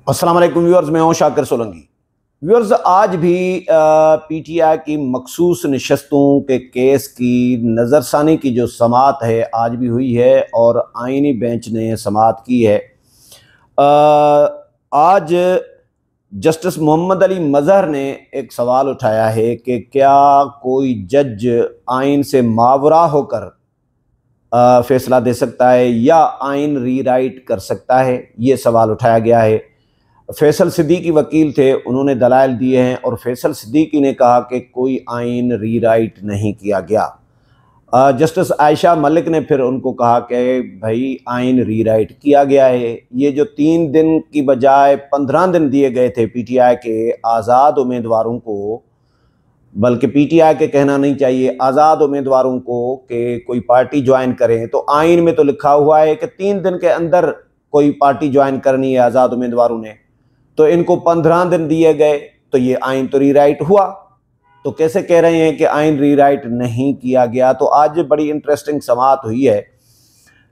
अस्सलाम वालेकुम व्यूअर्स, मैं हूं शाकिर सोलंकी। व्यूअर्स, आज भी पीटीआई की मखसूस नशस्तों के केस की नज़रसानी की जो समाअत है आज भी हुई है और आइनी बेंच ने समाअत की है। आज जस्टिस मोहम्मद अली मज़हर ने एक सवाल उठाया है कि क्या कोई जज आइन से मावरा होकर फैसला दे सकता है या आइन रीराइट कर सकता है। ये सवाल उठाया गया है। फैसल सिद्दीकी वकील थे, उन्होंने दलाइल दिए हैं और फैसल सिद्दीकी ने कहा कि कोई आइन रीराइट नहीं किया गया। जस्टिस आयशा मलिक ने फिर उनको कहा कि भाई आइन रीराइट किया गया है। ये जो 3 दिन की बजाय 15 दिन दिए गए थे पीटीआई के आज़ाद उम्मीदवारों को, बल्कि पीटीआई के कहना नहीं चाहिए, आज़ाद उम्मीदवारों को कि कोई पार्टी ज्वाइन करें, तो आइन में तो लिखा हुआ है कि 3 दिन के अंदर कोई पार्टी ज्वाइन करनी है आज़ाद उम्मीदवारों ने, तो इनको 15 दिन दिए गए, तो ये आइन तो रीराइट हुआ। तो कैसे कह रहे हैं कि आइन रीराइट नहीं किया गया। तो आज बड़ी इंटरेस्टिंग समाअत हुई है।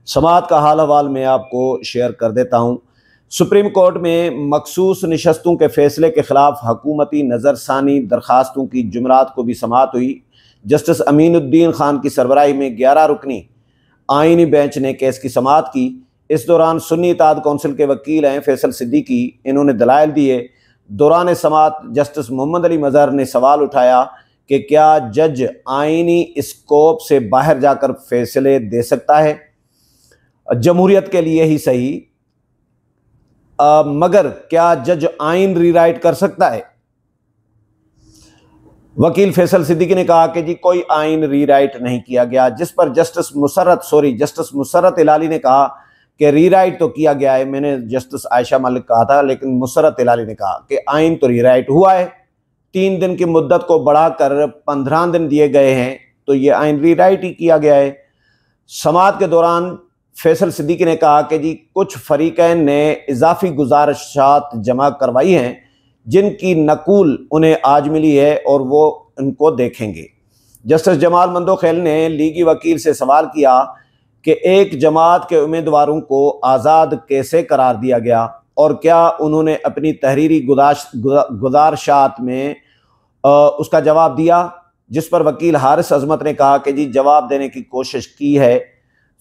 समाअत का हाल हवाल मैं आपको शेयर कर देता हूँ। सुप्रीम कोर्ट में मखसूस नशस्तों के फैसले के खिलाफ हुकूमती नज़रसानी दरखास्तों की जुमरात को भी समाअत हुई। जस्टिस अमीनुद्दीन खान की सरबराही में 11 रुकनी आइनी बेंच ने केस की समाअत की। इस दौरान सुन्नी इत्तेहाद कौंसिल के वकील हैं फैसल सिद्दीकी, इन्होंने दलाइल दिए। दौरान समाअत जस्टिस मोहम्मद अली मज़हर ने सवाल उठाया कि क्या जज आइनी स्कोप से बाहर जाकर फैसले दे सकता है, जमहूरियत के लिए ही सही, मगर क्या जज आइन रीराइट कर सकता है। वकील फैसल सिद्दीकी ने कहा कि जी कोई आइन रीराइट नहीं किया गया, जिस पर जस्टिस मुसर्रत इलाली ने कहा कि रीराइट तो किया गया है। मैंने जस्टिस आयशा मलिक कहा था, लेकिन मुसर्रत इलाली ने कहा कि आइन तो रीराइट हुआ है। 3 दिन की मुद्दत को बढ़ाकर 15 दिन दिए गए हैं, तो ये आइन रीराइट ही किया गया है। समाअत के दौरान फैसल सिद्दीकी ने कहा कि जी कुछ फरीकैन ने इजाफी गुजारिशात जमा करवाई हैं जिनकी नकूल उन्हें आज मिली है और वो उनको देखेंगे। जस्टिस जमाल मंदोखेल ने लीगी वकील से सवाल किया कि एक जमात के उम्मीदवारों को आज़ाद कैसे करार दिया गया और क्या उन्होंने अपनी तहरीरी गुजारिशात में उसका जवाब दिया, जिस पर वकील हारिस अजमत ने कहा कि जी जवाब देने की कोशिश की है।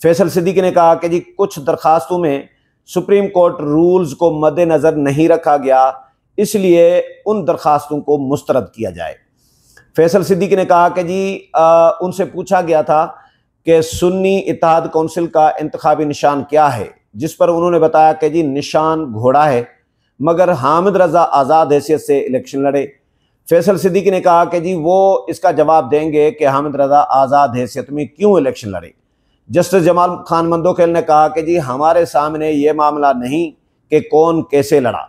फैसल सिद्दीकी ने कहा कि जी कुछ दरखास्तों में सुप्रीम कोर्ट रूल्स को मद्देनज़र नहीं रखा गया, इसलिए उन दरखास्तों को मुस्तरद किया जाए। फैसल सिद्दीकी ने कहा कि जी उनसे पूछा गया था कि सुन्नी इत्तेहाद कौंसिल का इंतखाबी निशान क्या है, जिस पर उन्होंने बताया कि जी निशान घोड़ा है, मगर हामिद रज़ा आज़ाद हैसियत से इलेक्शन लड़े। फैसल सिद्दीकी ने कहा कि जी वो इसका जवाब देंगे कि हामिद रज़ा आज़ाद हैसियत में क्यों इलेक्शन लड़े। जस्टिस जमाल खान मंदोखेल ने कहा कि जी हमारे सामने ये मामला नहीं कि कौन कैसे लड़ा।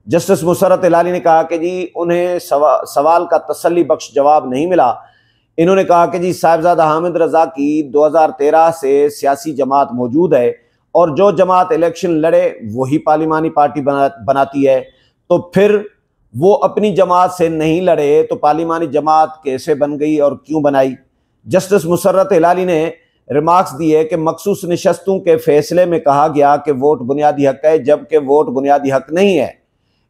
जस्टिस मुसर्रत इलाली ने कहा कि जी उन्हें सवाल का तसल्ली बख्श जवाब नहीं मिला। इन्होंने कहा कि जी साहिबजादा हामिद रज़ा की 2013 से सियासी जमात मौजूद है और जो जमात इलेक्शन लड़े वही पार्लिमानी पार्टी बनाती है, तो फिर वो अपनी जमात से नहीं लड़े तो पार्लिमानी जमात कैसे बन गई और क्यों बनाई। जस्टिस मुसर्रत इलाली ने रिमार्क्स दिए कि मखसूस नशस्तों के फैसले में कहा गया कि वोट बुनियादी हक है, जबकि वोट बुनियादी हक नहीं है।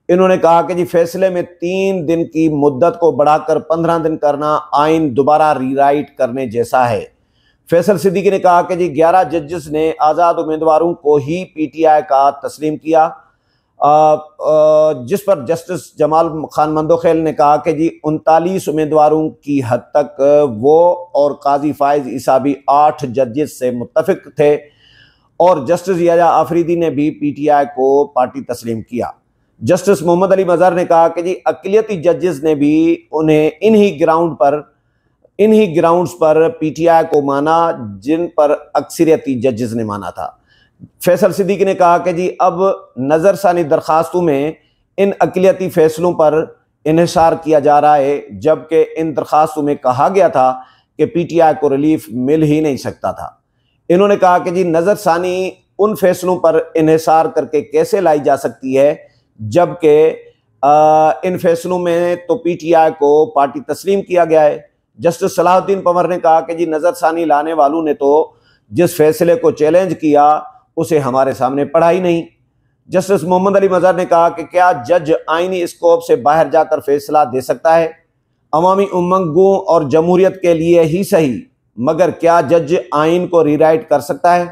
इन्होंने कहा कि जी फैसले में 3 दिन की मुद्दत को बढ़ाकर 15 दिन करना आइन दोबारा रीराइट करने जैसा है। फैसल सिद्दीकी ने कहा कि जी 11 जजेस ने आज़ाद उम्मीदवारों को ही पीटीआई का तस्लीम किया, जिस पर जस्टिस जमाल खान मंदोखेल ने कहा कि जी 39 उम्मीदवारों की हद तक वो और काजी फाइज ईसा भी 8 जजेस से मुत्तफिक थे और जस्टिस याया आफरीदी ने भी पीटीआई को पार्टी तस्लीम किया। जस्टिस मोहम्मद अली मज़हर ने कहा कि जी अक़लियती जजेस ने भी उन्हें इन्हीं ग्राउंड्स पर पीटीआई को माना जिन पर अक्सरियती जजेस ने माना था। फैसल सिद्दीकी ने कहा कि जी अब नज़रसानी दरखास्तों में इन अक़लियती फैसलों पर इन्हिसार किया जा रहा है, जबकि इन दरखास्तों में कहा गया था कि पीटीआई को रिलीफ मिल ही नहीं सकता था। इन्होंने कहा कि जी नज़रसानी उन फैसलों पर इन्हिसार करके कैसे लाई जा सकती है, जबकि इन फैसलों में तो पीटीआई को पार्टी तस्लीम किया गया है। जस्टिस सलाहुद्दीन पंवर ने कहा कि जी नज़रसानी लाने वालों ने तो जिस फैसले को चैलेंज किया उसे हमारे सामने पढ़ा ही नहीं। जस्टिस मोहम्मद अली मजहर ने कहा कि क्या जज आईनी स्कोप से बाहर जाकर फैसला दे सकता है? अवामी उमंगों और जमहूरियत के लिए ही सही, मगर क्या जज आइन को रीराइट कर सकता है?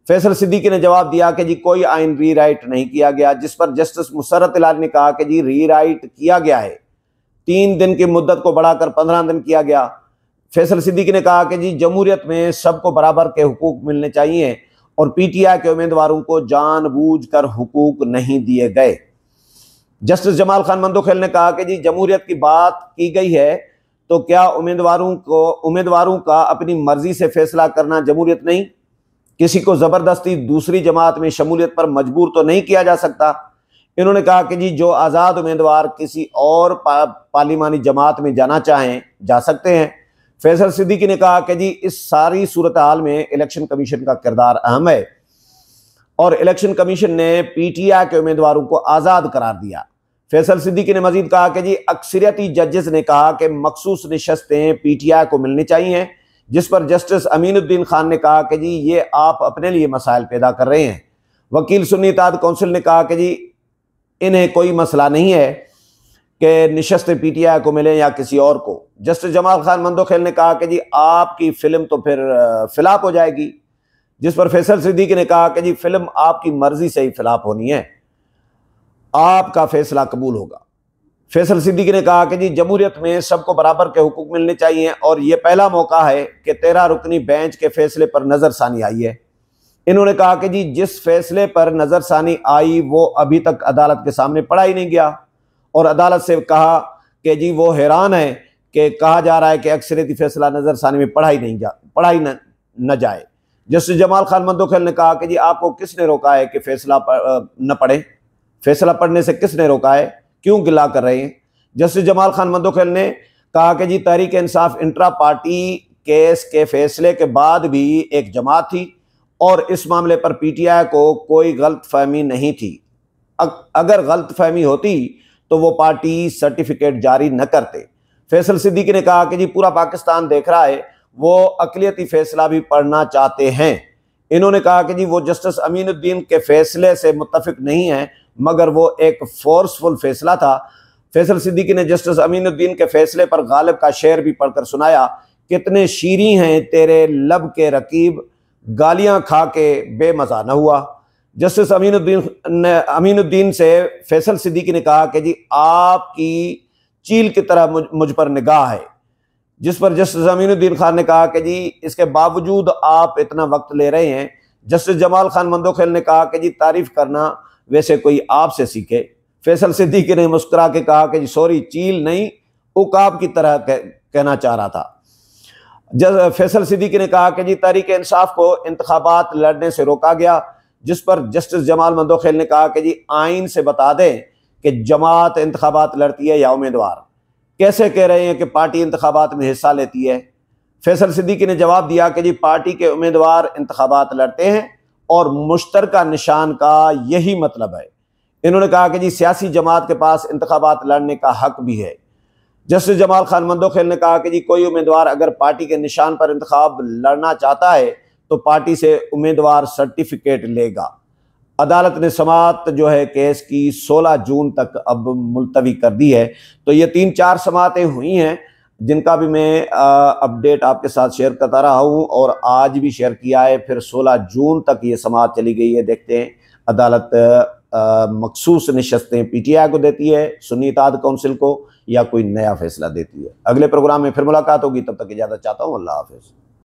फैसल सिद्दीकी ने जवाब दिया कि जी कोई आइन रीराइट नहीं किया गया, जिस पर जस्टिस मुसर्रत इलाली ने कहा कि जी रीराइट किया गया है, 3 दिन की मुद्दत को बढ़ाकर 15 दिन किया गया। फैसल सिद्दीकी ने कहा कि जी जमहूरियत में सबको बराबर के हुकूक मिलने चाहिए और पीटीआई के उम्मीदवारों को जानबूझकर हुकूक नहीं दिए गए। जस्टिस जमाल खान मंदोखेल ने कहा कि जी जमहूरियत की बात की गई है तो क्या उम्मीदवारों का अपनी मर्जी से फैसला करना जमहूरियत नहीं? किसी को जबरदस्ती दूसरी जमात में शमूलियत पर मजबूर तो नहीं किया जा सकता। इन्होंने कहा कि जी जो आज़ाद उम्मीदवार किसी और पार्लिमानी जमात में जाना चाहें जा सकते हैं। फैसल सिद्दीकी ने कहा कि जी इस सारी सूरत हाल में इलेक्शन कमीशन का किरदार अहम है और इलेक्शन कमीशन ने पीटीआई के उम्मीदवारों को आज़ाद करार दिया। फैसल सिद्दीकी ने मजीद कहा कि जी अक्सरियती जजेस ने कहा कि मखसूस नशस्तें पीटीआई को मिलनी चाहिए, जिस पर जस्टिस अमीनुद्दीन खान ने कहा कि जी ये आप अपने लिए मसाइल पैदा कर रहे हैं। वकील सुन्नी इत्तेहाद कौंसिल ने कहा कि जी इन्हें कोई मसला नहीं है कि नशस्तें पीटीआई को मिले या किसी और को। जस्टिस जमाल खान मंदोखेल ने कहा कि जी आपकी फिल्म तो फिर फिलाप हो जाएगी, जिस पर फैसल सिद्दीकी ने कहा कि जी फिल्म आपकी मर्जी से ही फिलाप होनी है, आपका फैसला कबूल होगा। फैसल सिद्दीकी ने कहा कि जी जमहूरियत में सबको बराबर के हुकूक मिलने चाहिए और ये पहला मौका है कि 13 रुकनी बेंच के फैसले पर नज़रसानी आई है। इन्होंने कहा कि जी जिस फैसले पर नज़रसानी आई वो अभी तक अदालत के सामने पढ़ा ही नहीं गया और अदालत से कहा कि जी वो हैरान है कि कहा जा रहा है कि अक्सरियती फैसला नज़रसानी में पढ़ा ही न जाए। जस्टिस जमाल खान मंदोखेल ने कहा कि जी आपको किसने रोका है कि फैसला न पढ़े? फैसला पढ़ने से किसने रोका है? क्यों गिला कर रहे हैं? जस्टिस जमाल खान मंदोखेल ने कहा कि जी Tehreek Insaf intra party case के फैसले के बाद भी एक जमात थी और इस मामले पर पीटीआई को कोई गलत फहमी नहीं थी। अगर गलत फहमी होती तो वो पार्टी सर्टिफिकेट जारी न करते। फैसल सिद्दीकी ने कहा कि जी पूरा पाकिस्तान देख रहा है, वो अक़लियती फैसला भी पढ़ना चाहते हैं। इन्होंने कहा कि जी वो जस्टिस अमीनुद्दीन के फैसले से मुत्तफिक नहीं है, मगर वो एक फोर्सफुल फैसला था। फैसल सिद्दीकी ने जस्टिस अमीनुद्दीन के फैसले पर गालिब का शेर भी पढ़कर सुनाया, कितने शीरी हैं तेरे लब के रकीब, गालियां खा के बेमज़ा न हुआ। जस्टिस अमीनुद्दीन से फैसल सिद्दीकी ने कहा कि जी आपकी चील की तरह मुझ पर निगाह है, जिस पर जस्टिस अमीनुद्दीन खान ने कहा कि जी इसके बावजूद आप इतना वक्त ले रहे हैं। जस्टिस जमाल खान मंदोखेल ने कहा कि जी तारीफ करना वैसे कोई आपसे सीखे। फैसल सिद्दीकी ने मुस्कुरा के कहा कि जी सॉरी, चील नहीं उकाब की तरह कहना चाह रहा था। फैसल सिद्दीकी ने कहा कि जी तहरीक इंसाफ को इंतखाबात लड़ने से रोका गया, जिस पर जस्टिस जमाल मंदोखेल ने कहा कि जी आइन से बता दें कि जमात इंतखाबात लड़ती है या उम्मीदवार, कैसे कह रहे हैं कि पार्टी इंतखाबात में हिस्सा लेती है? फैसल सिद्दीकी ने जवाब दिया कि जी पार्टी के उम्मीदवार इंतखाबात लड़ते हैं और मुश्तरका निशान का यही मतलब है। इन्होंने कहा कि जी सियासी जमात के पास इंतखाबात लड़ने का हक भी है। जस्टिस जमाल खान मंदोखेल ने कहा कि जी कोई उम्मीदवार अगर पार्टी के निशान पर इंतखाब लड़ना चाहता है तो पार्टी से उम्मीदवार सर्टिफिकेट लेगा। अदालत ने समाअत जो है केस की 16 जून तक अब मुलतवी कर दी है। तो ये 3-4 समाअतें हुई हैं जिनका भी मैं अपडेट आपके साथ शेयर करता रहा हूँ और आज भी शेयर किया है। फिर 16 जून तक ये समाअत चली गई है। देखते हैं अदालत मखसूस नशस्तें पीटीआई को देती है, सुन्नी इत्तेहाद कौंसिल को, या कोई नया फैसला देती है। अगले प्रोग्राम में फिर मुलाकात होगी, तब तक इजाज़त चाहता हूँ। अल्लाह हाफ़िज़।